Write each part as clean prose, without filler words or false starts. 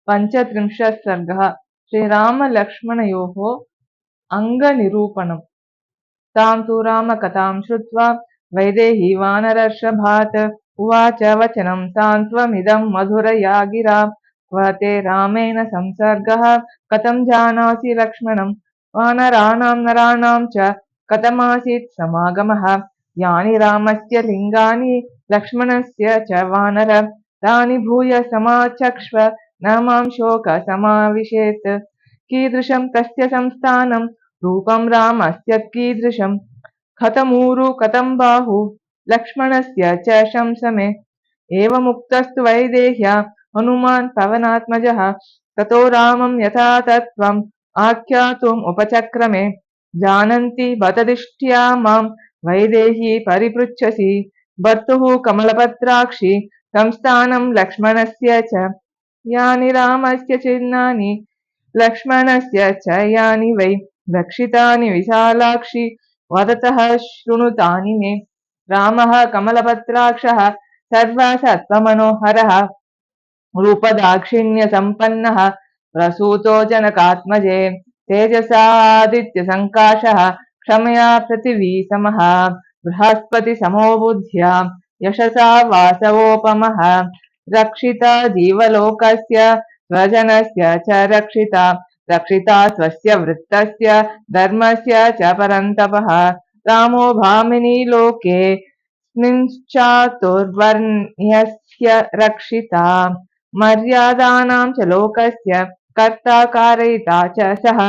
पञ्चत्रिंशत् सर्गः। श्रीरामलक्ष्मणयोः अङ्गनिरूपणम्। तां तु रामकथां श्रुत्वा वैदेही वानरर्षभात् उवाच वचनं सान्त्वमिदं मधुरया गिरा। क्व ते रामेण संसर्गः कथं जानासि लक्ष्मणं। वानराणां नराणां च कथमासीत् समागमः। यानि रामस्य लिङ्गानि लक्ष्मणस्य च वानर तानि भूय समाचक्ष्व न मां शोकसमाविशेत्। कीदृशं तस्य संस्थानं रूपं रामस्य कीदृशं कथमूरु कथं बाहु लक्ष्मणस्य च शंसमे। एवमुक्तस्तु वैदेह्या हनुमान् पवनात्मजः ततो रामं यथा तत्त्वम् आख्यातुम् उपचक्रमे। जानन्ति बतदिष्ट्या मां वैदेही परिपृच्छसि भर्तुः कमलपत्राक्षि संस्थानं लक्ष्मणस्य च। यानि रामस्य चिह्नानि लक्ष्मणस्य च यानि वै रक्षितानि विशालाक्षि वदतः शृणुतानि मे। रामः कमलपत्राक्षः सर्वसत्त्वमनोहरः रूपदाक्षिण्यसम्पन्नः प्रसूतो जनकात्मजे। तेजसादित्यसङ्काशः क्षमया पृथिवी समः बृहस्पतिसमो बुद्ध्या यशसा वासवोपमः। रक्षिता जीवलोकस्य स्वजनस्य च रक्षिता स्वस्य वृत्तस्य धर्मस्य च परन्तपः। रामो भामिनी लोके स्मिंश्चातुर्वर्ण्यस्य रक्षिता मर्यादानां च लोकस्य कर्ता कारयिता च सः।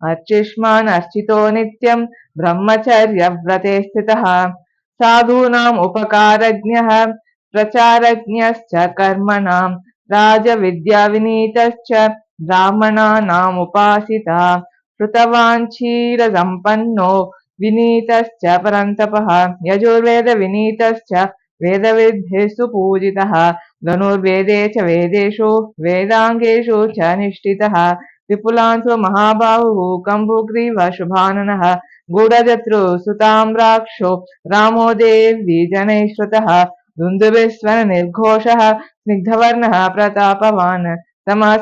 अर्चिष्मान् अर्चितो नित्यं ब्रह्मचर्यव्रते स्थितः। साधूनाम् उपकारज्ञः प्रचारज्ञश्च कर्मणां राजविद्याविनीतश्च ब्राह्मणानामुपासिता। श्रुतवान् क्षीरसम्पन्नो विनीतश्च परन्तपः। यजुर्वेदविनीतश्च वेदविद्भिः सुपूजितः। धनुर्वेदे च वेदेषु वेदाङ्गेषु च निष्ठितः। विपुलान् स्वमहाबाहुः कम्बुग्रीवः शुभाननः गूढजत्रुः सुताम्राक्षो रामो देवी जनैः श्रुतः। दुन्दुभिस्वर निर्घोषः स्निग्धवर्णः प्रतापवान्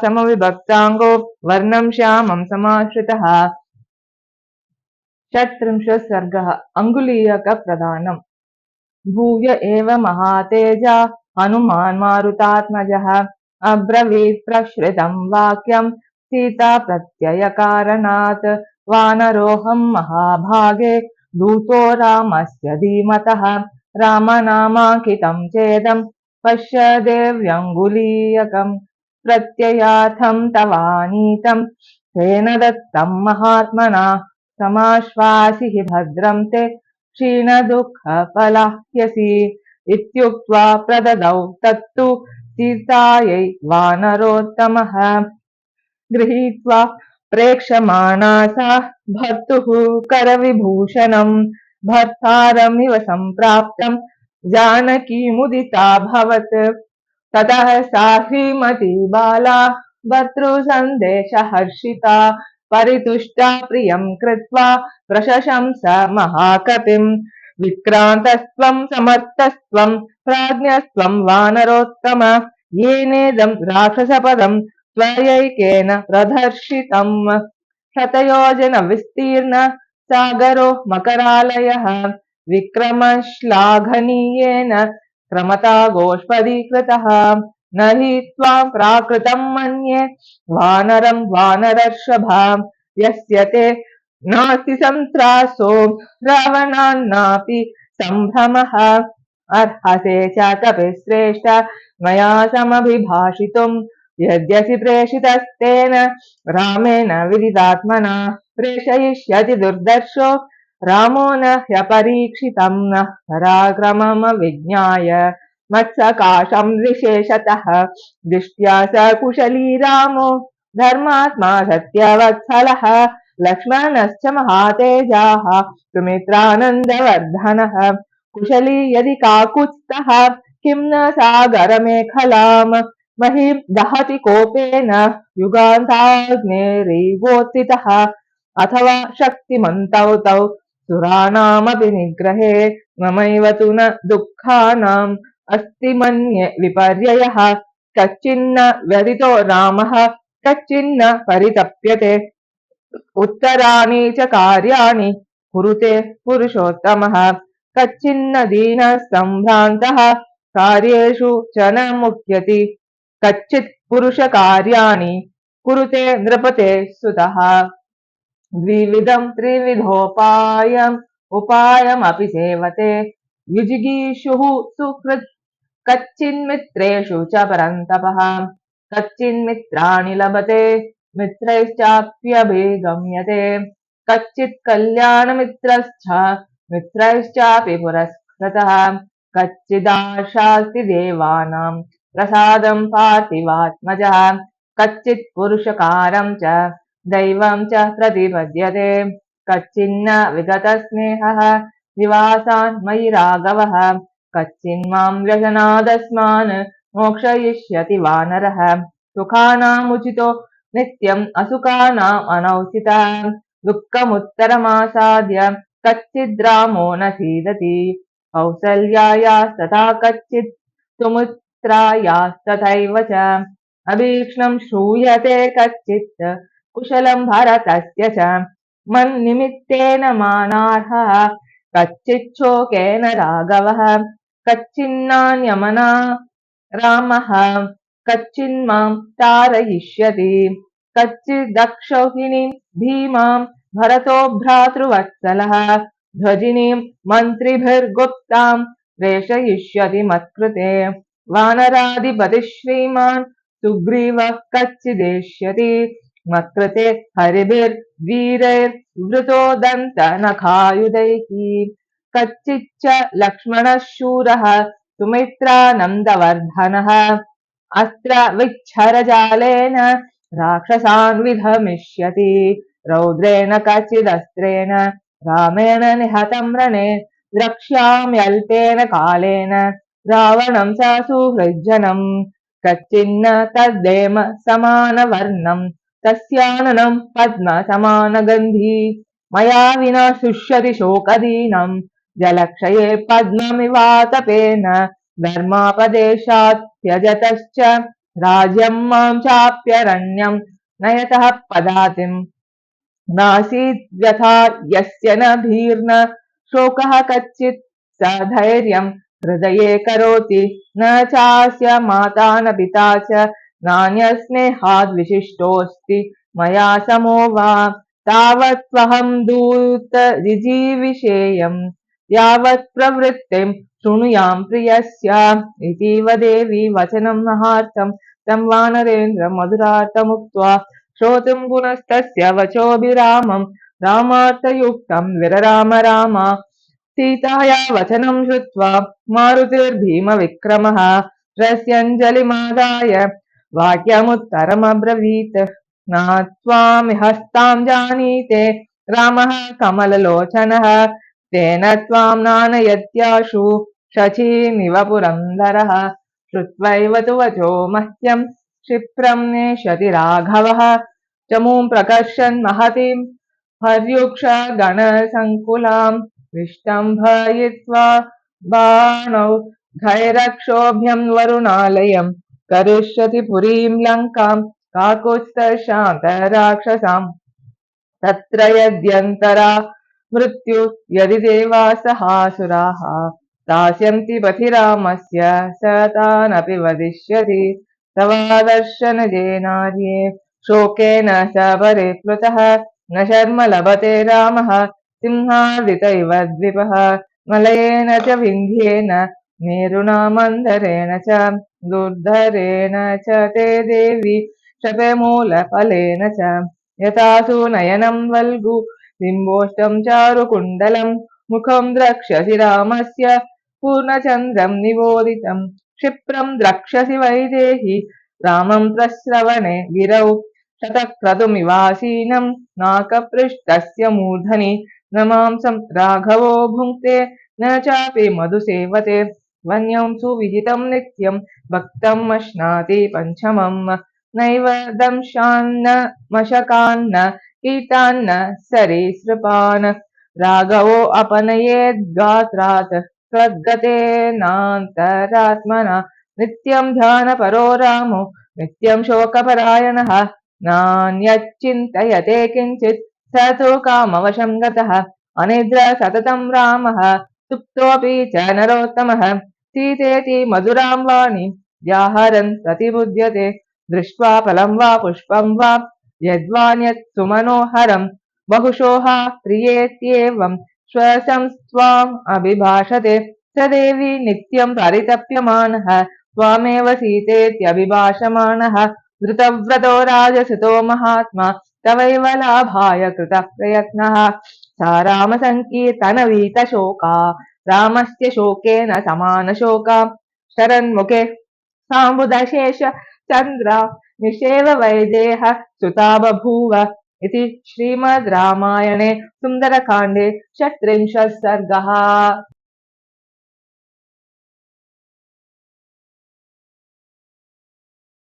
समविभक्ताङ्गो वर्णं श्यामं समाश्रितः। षट्त्रिंशत् सर्गः। अङ्गुलीयकप्रदानम्। भूय एव महातेजा हनुमान् मारुतात्मजः अब्रवीत् प्रश्रितं वाक्यं सीताप्रत्ययकारणात्। वानरोऽहं महाभागे दूतो रामस्य धीमतः। रामनामाङ्कितं चेदं पश्य देव्यङ्गुलीयकं प्रत्ययार्थं तवानीतं तेन दत्तं महात्मना। समाश्वासि हि भद्रं ते क्षीणदुःखफलाह्यसि इत्युक्त्वा प्रददौ तत्तु सीतायै वानरोत्तमः। गृहीत्वा प्रेक्षमाणा सा भर्तुः करविभूषणं भर्तारमिव सम्प्राप्तं जानकीमुदिताभवत्। ततः सा श्रीमती बाला भर्तृसन्देशहर्षिता परितुष्टा प्रियं कृत्वा प्रशशंस महाकपिं। विक्रान्तस्त्वं समर्थस्त्वं प्राज्ञस्त्वं वानरोत्तम येनेदं राक्षसपदं त्वयैकेन प्रदर्शितम्। शतयोजनविस्तीर्ण सागरो मकरालयः विक्रमश्लाघनीयेन क्रमता गोष्पदीकृतः। न हि त्वां प्राकृतं मन्ये वानरं वानरर्षभा यस्य ते नास्ति संत्रासो रावणान्नापि सम्भ्रमः। अर्हसे च कपिश्रेष्ठ मया समभिभाषितुम् यद्यसि प्रेषितस्तेन रामेण विदितात्मना। प्रेषयिष्यति दुर्दर्शो रामो न ह्यपरीक्षितं नः पराक्रममविज्ञाय मत्सकाशं विशेषतः। दृष्ट्या स कुशली रामो धर्मात्मा सत्यवत्सलः लक्ष्मणश्च महातेजाः सुमित्रानन्दवर्धनः। कुशली यदि काकुत्स्थः किं न सागरमेखलाम् महीं दहति कोपेन युगान्ताग्नेरीवोत्थितः। अथवा शक्तिमन्तौ तौ सुराणामपि निग्रहे ममैव तु न दुःखानाम् अस्ति मन्ये विपर्ययः। कच्चिन्न व्यथितो रामः कच्चिन्न परितप्यते उत्तराणि च कार्याणि कुरुते पुरुषोत्तमः कच्चिन्न दीनः सम्भ्रान्तः कार्येषु च न मुह्यति कच्चित् पुरुषकार्याणि कुरुते नृपते सुतः द्विविधं त्रिविधोपायम् उपायमपि सेवते विजिगीषुः सुहृत् कच्चिन्मित्रेषु च परन्तपः कच्चिन्मित्राणि लभते मित्रैश्चाप्यभिगम्यते कच्चित् कल्याणमित्रश्च मित्रैश्चापि पुरस्कृतः कच्चिदाशास्ति देवानां प्रसादं पार्थिवात्मजः कच्चित् पुरुषकारं च दैवं च प्रतिपद्यते कच्चिन्न विगतस्नेहः निवासान् मयि राघवः कच्चिन्मां व्यसनादस्मान् मोक्षयिष्यति वानरः सुखानामुचितो नित्यम् असुखानाम् अनौचितः दुःखमुत्तरमासाद्य कच्चिद्रामो न सीदति कौसल्यायास्तथा कच्चित् सुमित्रायास्तथैव च अभीक्ष्णं श्रूयते कच्चित् कुशलं भरतस्य च मन्निमित्तेन मानार्हः कच्चिच्छोकेन राघवः कच्चिन्नान्यमना रामः कच्चिन्मां तारयिष्यति कच्चिदक्षौहिणीं भीमां भरतो भ्रातृवत्सलः ध्वजिनीं मन्त्रिभिर्गुप्तां प्रेषयिष्यति मत्कृते वानराधिपतिः श्रीमान् सुग्रीवः कच्चिदेष्यति मत्कृते हरिभिर्वीरैर्वृतो दन्तनखायुधैः कच्चिच्च लक्ष्मणः शूरः सुमित्रानन्दवर्धनः अस्त्रविच्छरजालेन राक्षसान् विधमिष्यति रौद्रेण कच्चिदस्त्रेण रामेण निहतं रणे द्रक्ष्याम्यल्पेन कालेन रावणं स सुहृज्जनम् कच्चिन्न तद्देम समानवर्णं तस्याननं पद्मसमानगन्धी मया विना शुष्यति शोकदीनं जलक्षये पद्ममिवातपेन धर्मापदेशात् त्यजतश्च राज्यं मां चाप्यरण्यं नयतः पदातिम् नासीद्व्यथा यस्य न भीर्न शोकः कच्चित् स धैर्यं हृदये करोति न चास्य माता न पिता च नान्यस्नेहाद्विशिष्टोऽस्ति मया समो वा तावत्त्वहं दूतजिजीविषेयम् यावत् प्रवृत्तिं शृणुयां प्रियस्य इतीव देवी वचनं महार्थं तं वानरेन्द्रं मधुरार्थमुक्त्वा श्रोतुं पुनस्तस्य वचोभिरामं रामार्थयुक्तं विरराम राम सीताया वचनं श्रुत्वा मारुतिर्भीमविक्रमः रस्यञ्जलिमादाय वाक्यमुत्तरमब्रवीत् नात्वामिहस्तां जानीते रामः कमललोचनः तेन त्वां नानयत्याशु शचीनिव पुरन्दरः श्रुत्वैव तु वचो मह्यं क्षिप्रं नेष्यति राघवः चमूं प्रकर्षन् महतीं हर्युक्षगणसङ्कुलां विष्टम्भयित्वा बाणौ घैरक्षोभ्यं वरुणालयं करिष्यति पुरीं लङ्कां काकुत्स्थशान्तराक्षसाम् तत्र यद्यन्तरा मृत्यु यदि देवासहासुराः दास्यन्ति पथि रामस्य स तानपि वदिष्यति तवादर्शनजेनार्ये शोकेन स परिप्लुतः न शर्म लभते रामः सिंहादित इव द्विपः मलयेन च विन्ध्येन मेरुणा मन्दरेण च दुर्धरेण च ते देवी शपमूलफलेन च यथासु नयनं वल्गु बिम्बोष्टं चारुकुण्डलं मुखं द्रक्ष्यसि रामस्य पूर्णचन्द्रं निबोधितं क्षिप्रं द्रक्ष्यसि वैदेहि रामं प्रश्रवणे गिरौ शतक्रतुमिवासीनं नाकपृष्ठस्य मूर्धनि न मांसं राघवो भुङ्क्ते न चापि मधुसेवते वन्यं सुविहितं नित्यं भक्तं मश्नाति पञ्चमम् नैव दंशान्न मशकान्न कीटान्न सरीसृपान् राघवो अपनयेद्गात्रात् त्वद्गतेनान्तरात्मना नित्यं ध्यानपरो रामो नित्यं शोकपरायणः नान्यच्चिन्तयते किञ्चित् स तु कामवशं गतः अनिद्र सततं रामः सुप्तोऽपि च नरोत्तमः सीतेति मधुरां वाणीं व्याहरन् प्रतिबुध्यते दृष्ट्वा फलं वा पुष्पं वा यद्वान्यत् सुमनोहरं बहुशोः प्रियेत्येवं श्वसं स्वाम् अभिभाषते स देवी नित्यं परितप्यमानः त्वामेव सीतेत्यभिभाषमाणः धृतव्रतो राजसुतो महात्मा तवैव लाभाय कृतः प्रयत्नः सा रामसङ्कीर्तनवीतशोका रामस्य शोकेन समानशोका शरन्मुखे साम्बुदशेष चन्द्रा निषेव वैदेह सुता बभूव इति श्रीमद् रामायणे सुन्दरकाण्डे 36 सर्गः।